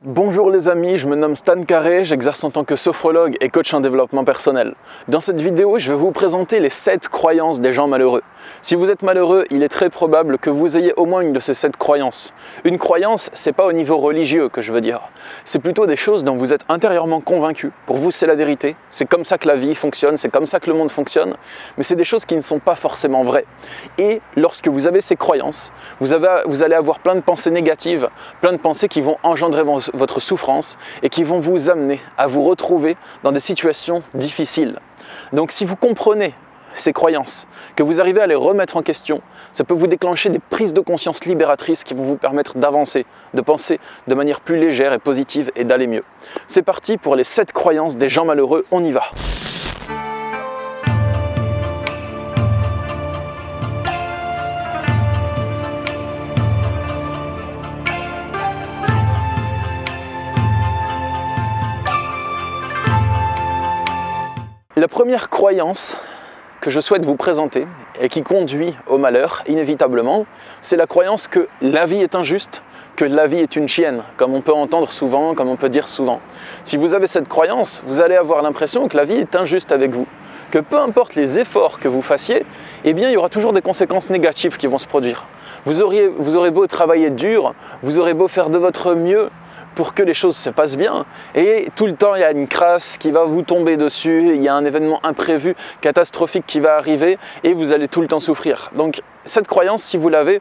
Bonjour les amis, je me nomme Stan Carré, j'exerce en tant que sophrologue et coach en développement personnel. Dans cette vidéo, je vais vous présenter les 7 croyances des gens malheureux. Si vous êtes malheureux, il est très probable que vous ayez au moins une de ces 7 croyances. Une croyance, c'est pas au niveau religieux que je veux dire. C'est plutôt des choses dont vous êtes intérieurement convaincu. Pour vous, c'est la vérité. C'est comme ça que la vie fonctionne, c'est comme ça que le monde fonctionne. Mais c'est des choses qui ne sont pas forcément vraies. Et lorsque vous avez ces croyances, vous allez avoir plein de pensées négatives, plein de pensées qui vont engendrer votre souffrance et qui vont vous amener à vous retrouver dans des situations difficiles. Donc si vous comprenez ces croyances, que vous arrivez à les remettre en question, ça peut vous déclencher des prises de conscience libératrices qui vont vous permettre d'avancer, de penser de manière plus légère et positive et d'aller mieux. C'est parti pour les 7 croyances des gens malheureux, on y va. La première croyance que je souhaite vous présenter et qui conduit au malheur, inévitablement, c'est la croyance que la vie est injuste, que la vie est une chienne, comme on peut entendre souvent, comme on peut dire souvent. Si vous avez cette croyance, vous allez avoir l'impression que la vie est injuste avec vous, que peu importe les efforts que vous fassiez, eh bien, il y aura toujours des conséquences négatives qui vont se produire. Vous aurez beau travailler dur, vous aurez beau faire de votre mieux, pour que les choses se passent bien. Et tout le temps, il y a une crasse qui va vous tomber dessus, il y a un événement imprévu, catastrophique qui va arriver et vous allez tout le temps souffrir. Donc cette croyance, si vous l'avez,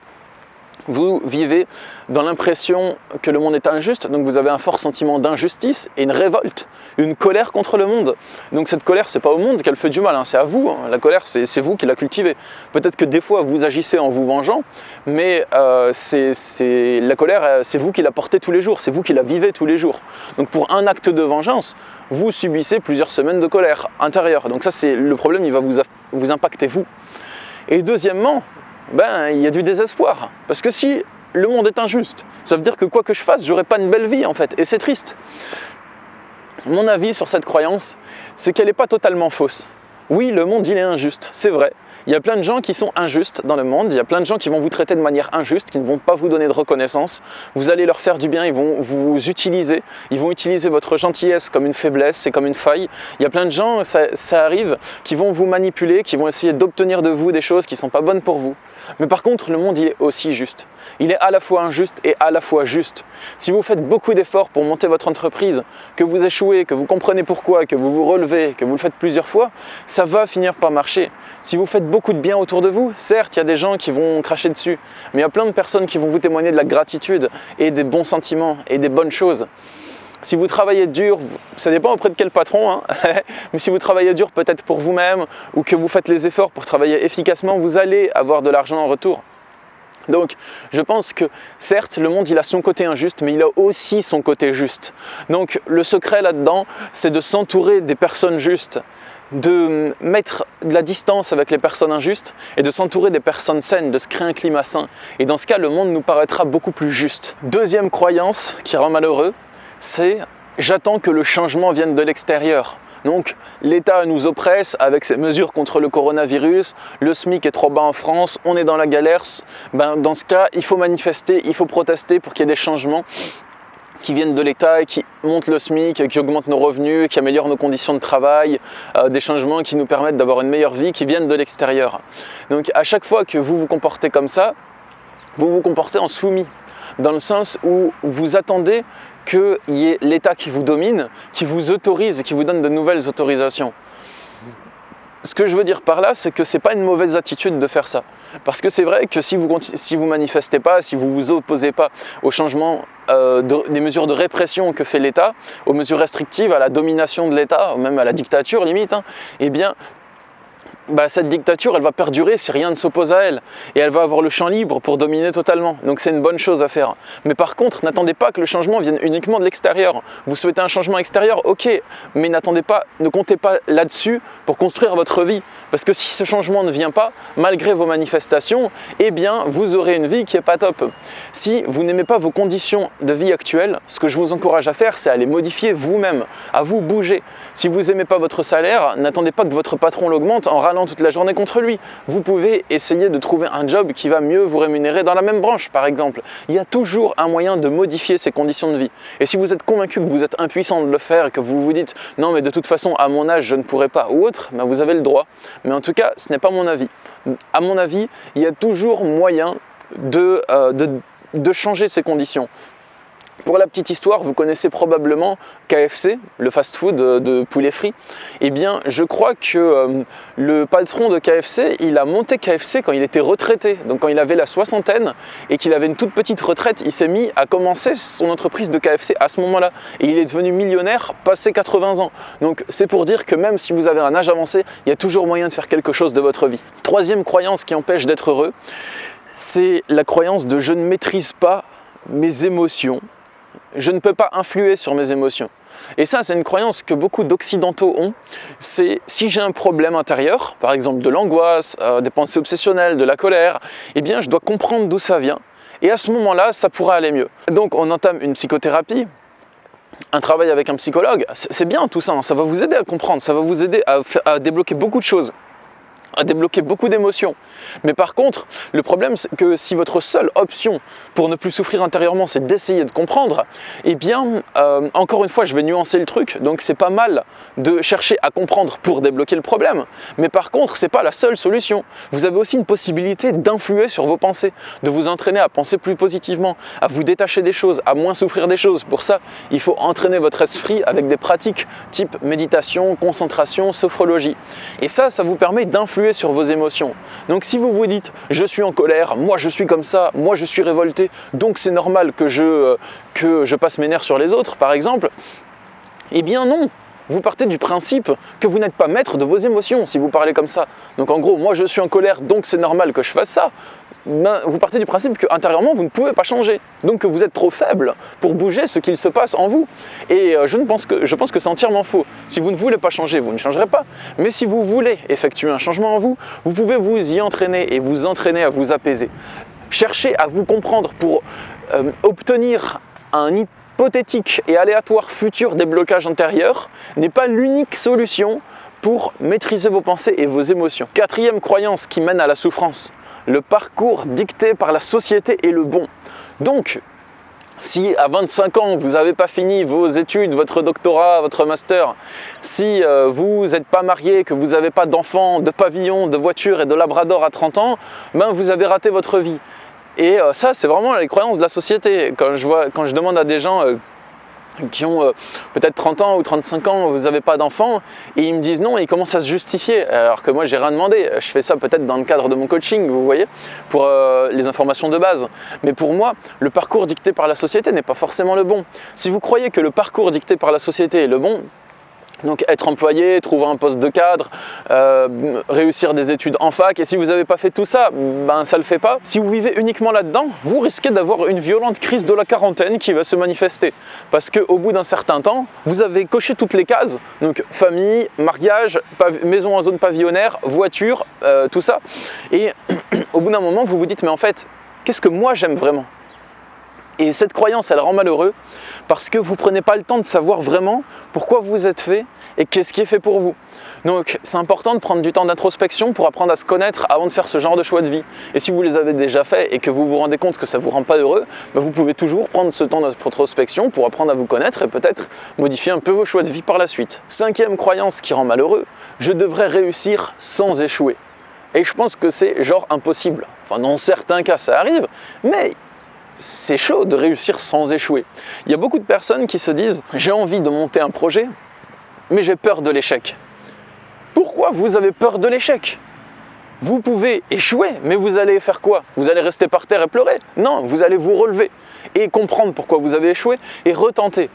vous vivez dans l'impression que le monde est injuste, donc vous avez un fort sentiment d'injustice et une révolte, une colère contre le monde. Donc cette colère, c'est pas au monde qu'elle fait du mal, c'est à vous. La colère, c'est vous qui la cultivez. Peut-être que des fois, vous agissez en vous vengeant, mais la colère, c'est vous qui la portez tous les jours, c'est vous qui la vivez tous les jours. Donc pour un acte de vengeance, vous subissez plusieurs semaines de colère intérieure. Donc ça, c'est le problème, il va vous impacter vous. Et deuxièmement, il y a du désespoir. Parce que si le monde est injuste, ça veut dire que quoi que je fasse, j'aurai pas une belle vie en fait. Et c'est triste. Mon avis sur cette croyance, c'est qu'elle n'est pas totalement fausse. Oui, le monde il est injuste, c'est vrai. Il y a plein de gens qui sont injustes dans le monde, il y a plein de gens qui vont vous traiter de manière injuste, qui ne vont pas vous donner de reconnaissance. Vous allez leur faire du bien, ils vont vous utiliser, ils vont utiliser votre gentillesse comme une faiblesse et comme une faille. Il y a plein de gens, ça arrive, qui vont vous manipuler, qui vont essayer d'obtenir de vous des choses qui ne sont pas bonnes pour vous. Mais par contre, le monde il est aussi juste. Il est à la fois injuste et à la fois juste. Si vous faites beaucoup d'efforts pour monter votre entreprise, que vous échouez, que vous comprenez pourquoi, que vous vous relevez, que vous le faites plusieurs fois, ça va finir par marcher. Si vous faites beaucoup de bien autour de vous, certes, il y a des gens qui vont cracher dessus, mais il y a plein de personnes qui vont vous témoigner de la gratitude et des bons sentiments et des bonnes choses. Si vous travaillez dur, ça dépend auprès de quel patron, mais si vous travaillez dur peut-être pour vous-même ou que vous faites les efforts pour travailler efficacement, vous allez avoir de l'argent en retour. Donc, je pense que certes, le monde il a son côté injuste, mais il a aussi son côté juste. Donc, le secret là-dedans, c'est de s'entourer des personnes justes, de mettre de la distance avec les personnes injustes et de s'entourer des personnes saines, de se créer un climat sain. Et dans ce cas, le monde nous paraîtra beaucoup plus juste. Deuxième croyance qui rend malheureux, c'est « j'attends que le changement vienne de l'extérieur ». Donc l'État nous oppresse avec ses mesures contre le coronavirus, le SMIC est trop bas en France, on est dans la galère. Dans ce cas, il faut manifester, il faut protester pour qu'il y ait des changements qui viennent de l'État et qui montent le SMIC, qui augmentent nos revenus, qui améliorent nos conditions de travail, des changements qui nous permettent d'avoir une meilleure vie, qui viennent de l'extérieur. Donc à chaque fois que vous vous comportez comme ça, vous vous comportez en soumis, dans le sens où vous attendez qu'il y ait l'État qui vous domine, qui vous autorise, qui vous donne de nouvelles autorisations. Ce que je veux dire par là, c'est que ce n'est pas une mauvaise attitude de faire ça. Parce que c'est vrai que si vous ne manifestez pas, si vous ne vous opposez pas au changement des mesures de répression que fait l'État, aux mesures restrictives, à la domination de l'État, même à la dictature limite, eh bien, cette dictature, elle va perdurer si rien ne s'oppose à elle. Et elle va avoir le champ libre pour dominer totalement. Donc c'est une bonne chose à faire. Mais par contre, n'attendez pas que le changement vienne uniquement de l'extérieur. Vous souhaitez un changement extérieur, ok. Mais ne comptez pas là-dessus pour construire votre vie. Parce que si ce changement ne vient pas, malgré vos manifestations, eh bien, vous aurez une vie qui n'est pas top. Si vous n'aimez pas vos conditions de vie actuelles, ce que je vous encourage à faire, c'est à les modifier vous-même, à vous bouger. Si vous n'aimez pas votre salaire, n'attendez pas que votre patron l'augmente en râlant râlant toute la journée contre lui. Vous pouvez essayer de trouver un job qui va mieux vous rémunérer dans la même branche, par exemple. Il y a toujours un moyen de modifier ses conditions de vie. Et si vous êtes convaincu que vous êtes impuissant de le faire et que vous vous dites « non mais de toute façon à mon âge je ne pourrai pas » ou autre, ben vous avez le droit. Mais en tout cas, ce n'est pas mon avis. À mon avis, il y a toujours moyen de changer ces conditions. Pour la petite histoire, vous connaissez probablement KFC, le fast-food de poulet frit. Eh bien, je crois que le patron de KFC, il a monté KFC quand il était retraité. Donc quand il avait la soixantaine et qu'il avait une toute petite retraite, il s'est mis à commencer son entreprise de KFC à ce moment-là. Et il est devenu millionnaire passé 80 ans. Donc c'est pour dire que même si vous avez un âge avancé, il y a toujours moyen de faire quelque chose de votre vie. Troisième croyance qui empêche d'être heureux, c'est la croyance de « je ne maîtrise pas mes émotions ». Je ne peux pas influer sur mes émotions. Et ça, c'est une croyance que beaucoup d'occidentaux ont. C'est si j'ai un problème intérieur, par exemple de l'angoisse, des pensées obsessionnelles, de la colère, eh bien je dois comprendre d'où ça vient. Et à ce moment-là, ça pourra aller mieux. Donc on entame une psychothérapie, un travail avec un psychologue. C'est bien tout ça, hein, ça va vous aider à comprendre, ça va vous aider à débloquer beaucoup de choses, à débloquer beaucoup d'émotions. Mais par contre, le problème c'est que si votre seule option pour ne plus souffrir intérieurement c'est d'essayer de comprendre, eh bien, encore une fois, je vais nuancer le truc, donc c'est pas mal de chercher à comprendre pour débloquer le problème, mais par contre, c'est pas la seule solution. Vous avez aussi une possibilité d'influer sur vos pensées, de vous entraîner à penser plus positivement, à vous détacher des choses, à moins souffrir des choses. Pour ça, il faut entraîner votre esprit avec des pratiques type méditation, concentration, sophrologie. Et ça vous permet d'influer sur vos émotions. Donc si vous vous dites « je suis en colère, moi je suis comme ça, moi je suis révolté, donc c'est normal que je passe mes nerfs sur les autres » par exemple, eh bien non. Vous partez du principe que vous n'êtes pas maître de vos émotions si vous parlez comme ça. Donc en gros, moi je suis en colère, donc c'est normal que je fasse ça. Ben, vous partez du principe qu'intérieurement vous ne pouvez pas changer, donc que vous êtes trop faible pour bouger ce qu'il se passe en vous. Et je pense que c'est entièrement faux. Si vous ne voulez pas changer, vous ne changerez pas. Mais si vous voulez effectuer un changement en vous, vous pouvez vous y entraîner et vous entraîner à vous apaiser. Cherchez à vous comprendre pour obtenir un hypothétique et aléatoire futur déblocage intérieur n'est pas l'unique solution pour maîtriser vos pensées et vos émotions. Quatrième croyance qui mène à la souffrance. Le parcours dicté par la société est le bon. Donc, si à 25 ans, vous n'avez pas fini vos études, votre doctorat, votre master, si vous n'êtes pas marié, que vous n'avez pas d'enfants, de pavillons, de voitures et de labrador à 30 ans, ben vous avez raté votre vie. Et ça, c'est vraiment les croyances de la société. Quand je demande à des gens qui ont peut-être 30 ans ou 35 ans, vous n'avez pas d'enfants, et ils me disent non, et ils commencent à se justifier, alors que moi j'ai rien demandé. Je fais ça peut-être dans le cadre de mon coaching, vous voyez, pour les informations de base. Mais pour moi, le parcours dicté par la société n'est pas forcément le bon. Si vous croyez que le parcours dicté par la société est le bon, donc être employé, trouver un poste de cadre, réussir des études en fac, et si vous n'avez pas fait tout ça, ben ça ne le fait pas. Si vous vivez uniquement là-dedans, vous risquez d'avoir une violente crise de la quarantaine qui va se manifester. Parce qu'au bout d'un certain temps, vous avez coché toutes les cases, donc famille, mariage, maison en zone pavillonnaire, voiture, tout ça. Et au bout d'un moment, vous vous dites, mais en fait, qu'est-ce que moi j'aime vraiment ? Et cette croyance, elle rend malheureux parce que vous ne prenez pas le temps de savoir vraiment pourquoi vous êtes fait et qu'est-ce qui est fait pour vous. Donc c'est important de prendre du temps d'introspection pour apprendre à se connaître avant de faire ce genre de choix de vie. Et si vous les avez déjà faits et que vous vous rendez compte que ça ne vous rend pas heureux, ben vous pouvez toujours prendre ce temps d'introspection pour apprendre à vous connaître et peut-être modifier un peu vos choix de vie par la suite. Cinquième croyance qui rend malheureux, je devrais réussir sans échouer. Et je pense que c'est genre impossible. Enfin dans certains cas ça arrive, mais c'est chaud de réussir sans échouer. Il y a beaucoup de personnes qui se disent « j'ai envie de monter un projet, mais j'ai peur de l'échec ». Pourquoi vous avez peur de l'échec ? Vous pouvez échouer, mais vous allez faire quoi ? Vous allez rester par terre et pleurer ? Non, vous allez vous relever et comprendre pourquoi vous avez échoué et retenter.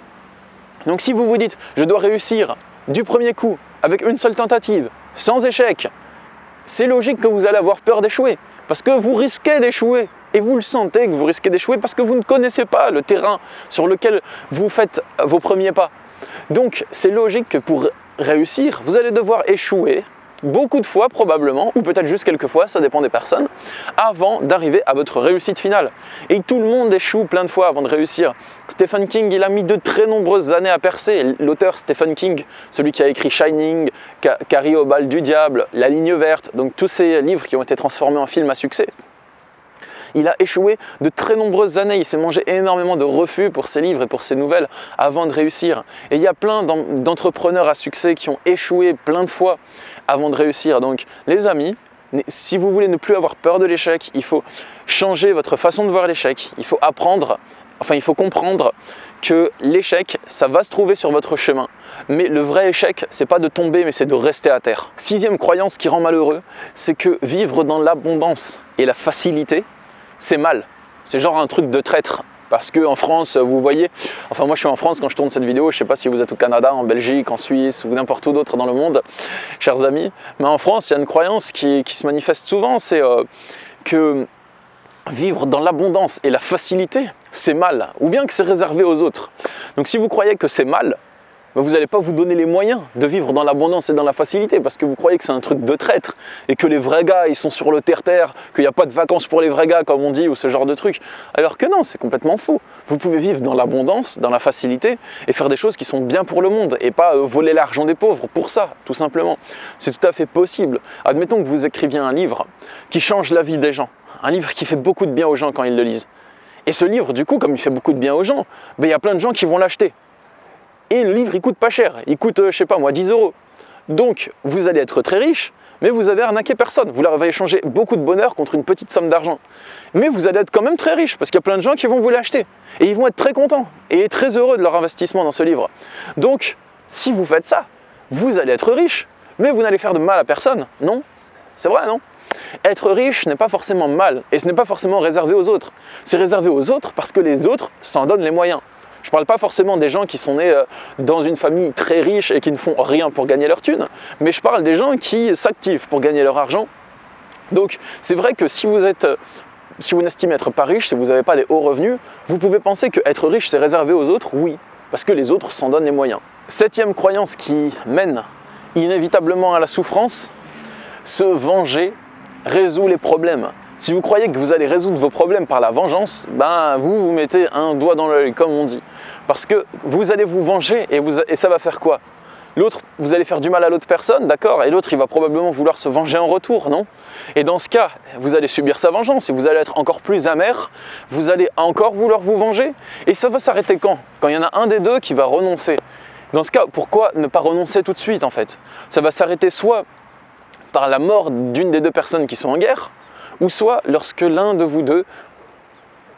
Donc si vous vous dites « je dois réussir du premier coup, avec une seule tentative, sans échec », c'est logique que vous allez avoir peur d'échouer, parce que vous risquez d'échouer. Et vous le sentez que vous risquez d'échouer parce que vous ne connaissez pas le terrain sur lequel vous faites vos premiers pas. Donc c'est logique que pour réussir, vous allez devoir échouer beaucoup de fois probablement, ou peut-être juste quelques fois, ça dépend des personnes, avant d'arriver à votre réussite finale. Et tout le monde échoue plein de fois avant de réussir. Stephen King, il a mis de très nombreuses années à percer. L'auteur Stephen King, celui qui a écrit Shining, Carrie au bal du diable, La ligne verte, donc tous ces livres qui ont été transformés en films à succès. Il a échoué de très nombreuses années, il s'est mangé énormément de refus pour ses livres et pour ses nouvelles avant de réussir. Et il y a plein d'entrepreneurs à succès qui ont échoué plein de fois avant de réussir. Donc les amis, si vous voulez ne plus avoir peur de l'échec, il faut changer votre façon de voir l'échec. Il faut il faut comprendre que l'échec, ça va se trouver sur votre chemin. Mais le vrai échec, c'est pas de tomber, mais c'est de rester à terre. 6e croyance qui rend malheureux, c'est que vivre dans l'abondance et la facilité, c'est mal. C'est genre un truc de traître. Parce qu'en France, vous voyez, enfin moi je suis en France quand je tourne cette vidéo, je ne sais pas si vous êtes au Canada, en Belgique, en Suisse ou n'importe où d'autre dans le monde, chers amis, mais en France il y a une croyance qui se manifeste souvent, c'est que vivre dans l'abondance et la facilité, c'est mal, ou bien que c'est réservé aux autres. Donc si vous croyez que c'est mal, vous n'allez pas vous donner les moyens de vivre dans l'abondance et dans la facilité parce que vous croyez que c'est un truc de traître et que les vrais gars, ils sont sur le terre-terre, qu'il n'y a pas de vacances pour les vrais gars comme on dit ou ce genre de truc. Alors que non, c'est complètement faux. Vous pouvez vivre dans l'abondance, dans la facilité et faire des choses qui sont bien pour le monde et pas voler l'argent des pauvres pour ça, tout simplement. C'est tout à fait possible. Admettons que vous écriviez un livre qui change la vie des gens, un livre qui fait beaucoup de bien aux gens quand ils le lisent. Et ce livre, du coup, comme il fait beaucoup de bien aux gens, il y a plein de gens qui vont l'acheter. Et le livre, il coûte pas cher, il coûte, je sais pas moi, 10 €. Donc, vous allez être très riche, mais vous avez arnaqué personne. Vous leur avez échangé beaucoup de bonheur contre une petite somme d'argent. Mais vous allez être quand même très riche, parce qu'il y a plein de gens qui vont vous l'acheter. Et ils vont être très contents et très heureux de leur investissement dans ce livre. Donc, si vous faites ça, vous allez être riche, mais vous n'allez faire de mal à personne, non? C'est vrai, non? Être riche n'est pas forcément mal, et ce n'est pas forcément réservé aux autres. C'est réservé aux autres parce que les autres s'en donnent les moyens. Je ne parle pas forcément des gens qui sont nés dans une famille très riche et qui ne font rien pour gagner leur thune, mais je parle des gens qui s'activent pour gagner leur argent. Donc c'est vrai que si vous n'estimez être pas riche, si vous n'avez pas des hauts revenus, vous pouvez penser que être riche c'est réservé aux autres, oui, parce que les autres s'en donnent les moyens. 7e croyance qui mène inévitablement à la souffrance, se venger résout les problèmes. Si vous croyez que vous allez résoudre vos problèmes par la vengeance, ben vous mettez un doigt dans l'œil, comme on dit. Parce que vous allez vous venger et ça va faire quoi? L'autre, vous allez faire du mal à l'autre personne, d'accord? Et l'autre, il va probablement vouloir se venger en retour, non? Et dans ce cas, vous allez subir sa vengeance et vous allez être encore plus amer, vous allez encore vouloir vous venger. Et ça va s'arrêter quand? Quand il y en a un des deux qui va renoncer. Dans ce cas, pourquoi ne pas renoncer tout de suite, en fait? Ça va s'arrêter soit par la mort d'une des deux personnes qui sont en guerre, ou soit lorsque l'un de vous deux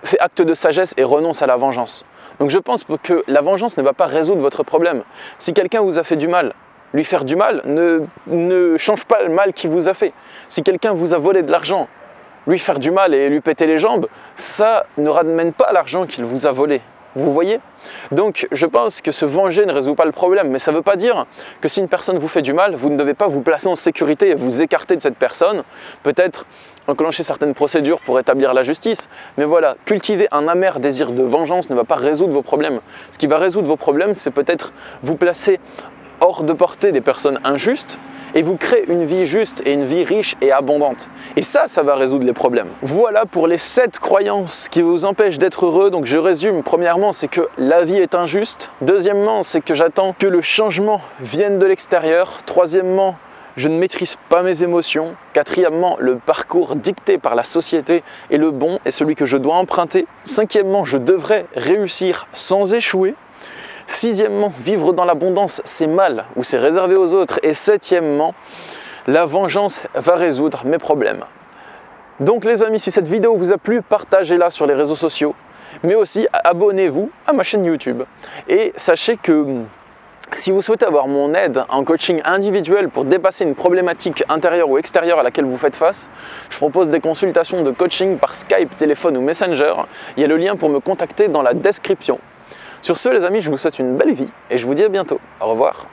fait acte de sagesse et renonce à la vengeance. Donc je pense que la vengeance ne va pas résoudre votre problème. Si quelqu'un vous a fait du mal, lui faire du mal ne change pas le mal qu'il vous a fait. Si quelqu'un vous a volé de l'argent, lui faire du mal et lui péter les jambes, ça ne ramène pas l'argent qu'il vous a volé. Vous voyez? Donc je pense que se venger ne résout pas le problème, mais ça ne veut pas dire que si une personne vous fait du mal, vous ne devez pas vous placer en sécurité et vous écarter de cette personne, peut-être enclencher certaines procédures pour établir la justice, mais voilà, cultiver un amer désir de vengeance ne va pas résoudre vos problèmes. Ce qui va résoudre vos problèmes, c'est peut-être vous placer hors de portée des personnes injustes et vous créez une vie juste et une vie riche et abondante. Et ça va résoudre les problèmes. Voilà pour les 7 croyances qui vous empêchent d'être heureux. Donc je résume. Premièrement, c'est que la vie est injuste. Deuxièmement, c'est que j'attends que le changement vienne de l'extérieur. Troisièmement, je ne maîtrise pas mes émotions. Quatrièmement, le parcours dicté par la société est le bon et celui que je dois emprunter. Cinquièmement, je devrais réussir sans échouer. Sixièmement, vivre dans l'abondance, c'est mal ou c'est réservé aux autres. Et septièmement, la vengeance va résoudre mes problèmes. Donc les amis, si cette vidéo vous a plu, partagez-la sur les réseaux sociaux. Mais aussi, abonnez-vous à ma chaîne YouTube. Et sachez que si vous souhaitez avoir mon aide en coaching individuel pour dépasser une problématique intérieure ou extérieure à laquelle vous faites face, je propose des consultations de coaching par Skype, téléphone ou Messenger. Il y a le lien pour me contacter dans la description. Sur ce les amis, je vous souhaite une belle vie et je vous dis à bientôt. Au revoir.